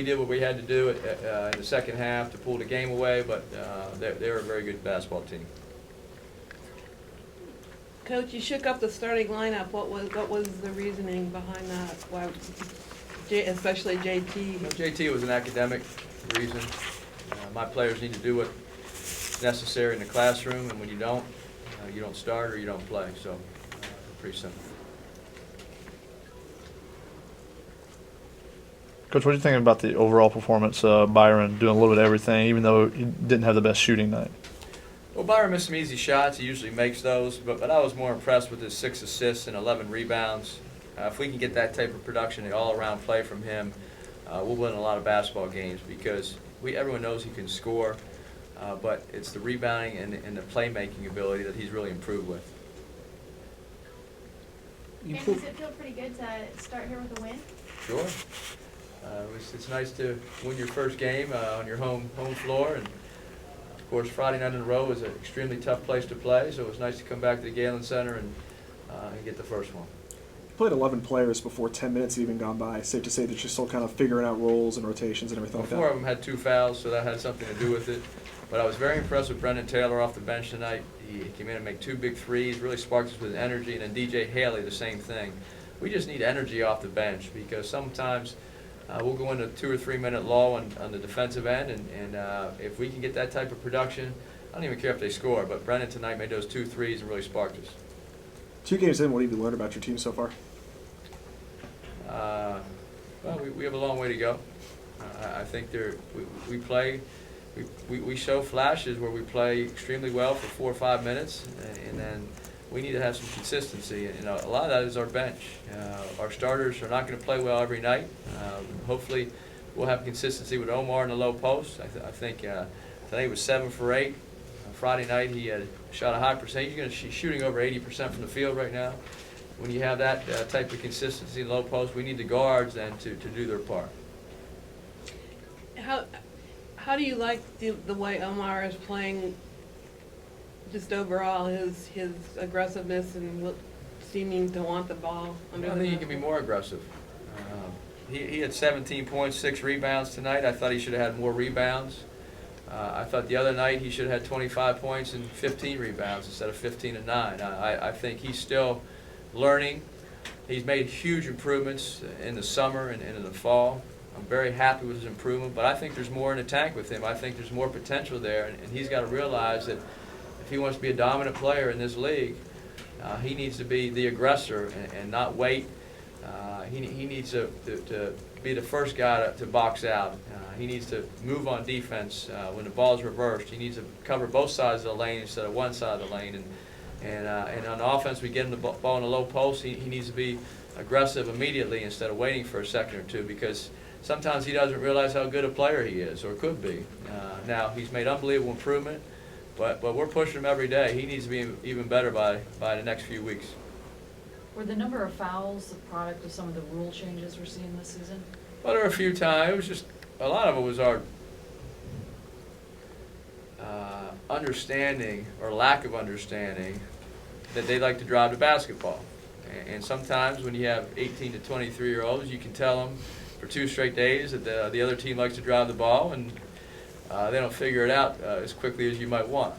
we did what we had to do in the second half to pull the game away, but they're a very good basketball team. Coach, you shook up the starting lineup. What was the reasoning behind that? Why, especially JT? Well, JT was an academic reason. My players need to do what's necessary in the classroom, and when you don't start or you don't play. So, pretty simple. Coach, what do you think about the overall performance? Byron doing a little bit of everything, even though he didn't have the best shooting night. Well, Byron missed some easy shots. He usually makes those, but I was more impressed with his 6 assists and 11 rebounds. If we can get that type of production and all-around play from him, we'll win a lot of basketball games because everyone knows he can score, but it's the rebounding and the playmaking ability that he's really improved with. And does it feel pretty good to start here with a win? Sure. It's nice to win your first game on your home floor, and of course Friday night in a row is an extremely tough place to play, so it was nice to come back to the Galen Center and get the first one. You played 11 players before 10 minutes even gone by. Safe to say that you're still kind of figuring out roles and rotations and everything Well, like that. 4 of them had 2 fouls, so that had something to do with it. But I was very impressed with Brendan Taylor off the bench tonight. He came in and made 2 big threes, really sparked us with energy, and then DJ Haley, the same thing. We just need energy off the bench because sometimes we'll go into a 2 or 3 minute lull on the defensive end, and if we can get that type of production, I don't even care if they score, but Brendan tonight made those 2 threes and really sparked us. 2 games in, what have you learned about your team so far? Well, we have a long way to go. I think we show flashes where we play extremely well for 4 or 5 minutes, and then we need to have some consistency. And a lot of that is our bench. Our starters are not going to play well every night. Hopefully, we'll have consistency with Omar in the low post. I think today was 7 for 8. Friday night he had shot a high percentage. He's shooting over 80% from the field right now. When you have that type of consistency in low post, we need the guards then to do their part. How do you like the way Omar is playing? Just overall, his aggressiveness and seeming to want the ball under the. I think he can be more aggressive. He had 17 points, 6 rebounds tonight. I thought he should have had more rebounds. I thought the other night he should have had 25 points and 15 rebounds instead of 15 and 9. I think he's still learning. He's made huge improvements in the summer and in the fall. I'm very happy with his improvement, but I think there's more in the tank with him. I think there's more potential there, and he's got to realize that if he wants to be a dominant player in this league, he needs to be the aggressor and not wait. He needs to be the first guy to box out. He needs to move on defense when the ball's reversed. He needs to cover both sides of the lane instead of one side of the lane. And on offense, we get him the ball in the low post. He needs to be aggressive immediately instead of waiting for a second or two, because sometimes he doesn't realize how good a player he is or could be. Now, he's made unbelievable improvement, but we're pushing him every day. He needs to be even better by the next few weeks. Were the number of fouls the product of some of the rule changes we're seeing this season? Well, there were a few times. It was just a lot of it was our understanding or lack of understanding that they like to drive the basketball. And sometimes when you have 18 to 23-year-olds, you can tell them for 2 straight days that the other team likes to drive the ball, and they don't figure it out as quickly as you might want.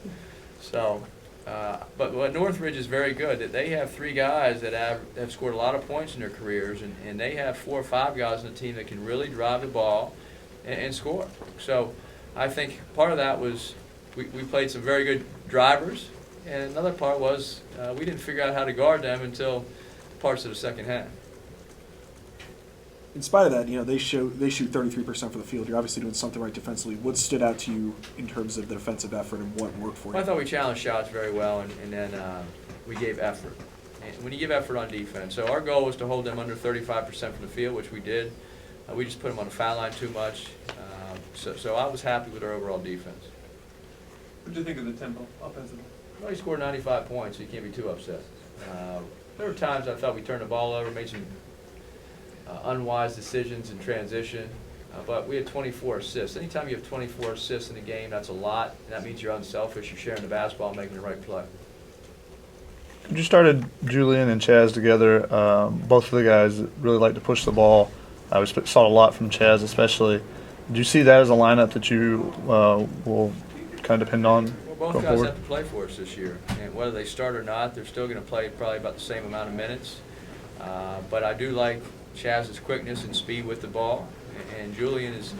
So, but Northridge is very good. That they have 3 guys that have scored a lot of points in their careers, and they have 4 or 5 guys on the team that can really drive the ball and score. So I think part of that was we played some very good drivers, and another part was we didn't figure out how to guard them until parts of the second half. In spite of that, they shoot 33% from the field. You're obviously doing something right defensively. What stood out to you in terms of the defensive effort and what worked for you? Well, I thought we challenged shots very well, and then we gave effort. And when you give effort on defense, so our goal was to hold them under 35% from the field, which we did. We just put them on the foul line too much. So I was happy with our overall defense. What did you think of the tempo offensively? Well, he scored 95 points, so you can't be too upset. There were times I thought we turned the ball over, made some unwise decisions in transition, but we had 24 assists. Anytime you have 24 assists in a game, that's a lot, and that means you're unselfish, you're sharing the basketball and making the right play. You started Julian and Chaz together. Both of the guys that really like to push the ball. we saw a lot from Chaz, especially. Do you see that as a lineup that you will kind of depend on Well, both going guys forward? have to play for us this year, and whether they start or not, they're still going to play probably about the same amount of minutes. But I do like Chaz's quickness and speed with the ball, and Julian is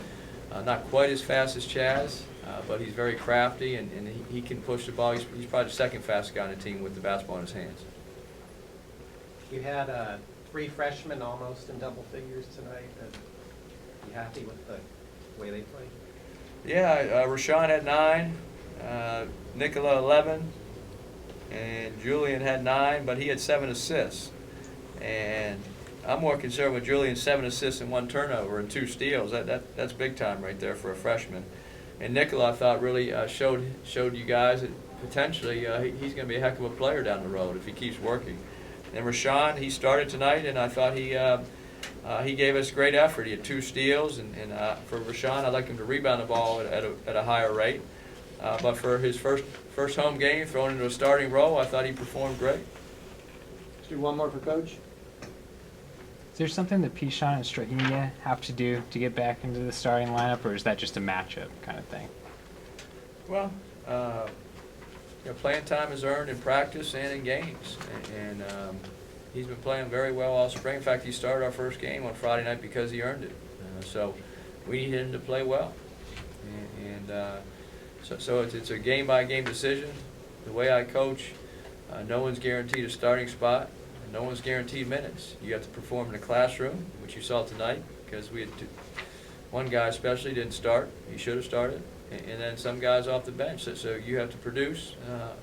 not quite as fast as Chaz, but he's very crafty, and he can push the ball. He's probably the second fastest guy on the team with the basketball in his hands. You had 3 freshmen almost in double figures tonight. You happy with the way they played? Yeah, Rashawn had 9, Nicola 11, and Julian had 9, but he had 7 assists. And I'm more concerned with Julian's 7 assists and 1 turnover and 2 steals. That's big time right there for a freshman. And Nicola, I thought, really showed you guys that potentially he's going to be a heck of a player down the road if he keeps working. And Rashawn, he started tonight, and I thought he gave us great effort. He had 2 steals, and for Rashawn, I'd like him to rebound the ball at a higher rate. But for his first home game, thrown into a starting role, I thought he performed great. Let's do one more for Coach. Is there something that Pishon and Strahinja have to do to get back into the starting lineup, or is that just a matchup kind of thing? Well, playing time is earned in practice and in games, and he's been playing very well all spring. In fact, he started our first game on Friday night because he earned it. So we need him to play well, so it's a game-by-game decision. The way I coach, no one's guaranteed a starting spot. No one's guaranteed minutes. You have to perform in the classroom, which you saw tonight, because we had one guy especially didn't start. He should have started. And then some guys off the bench. So you have to produce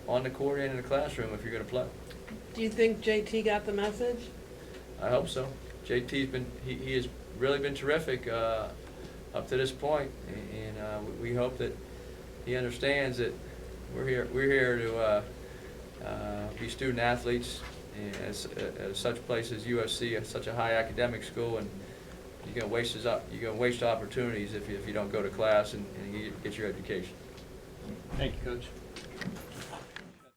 on the court and in the classroom if you're going to play. Do you think JT got the message? I hope so. JT's been he has really been terrific up to this point, and we hope that he understands that we're here to be student athletes. And at such places, USC, such a high academic school, and you're going to waste opportunities if you don't go to class and you get your education. Thank you, Coach.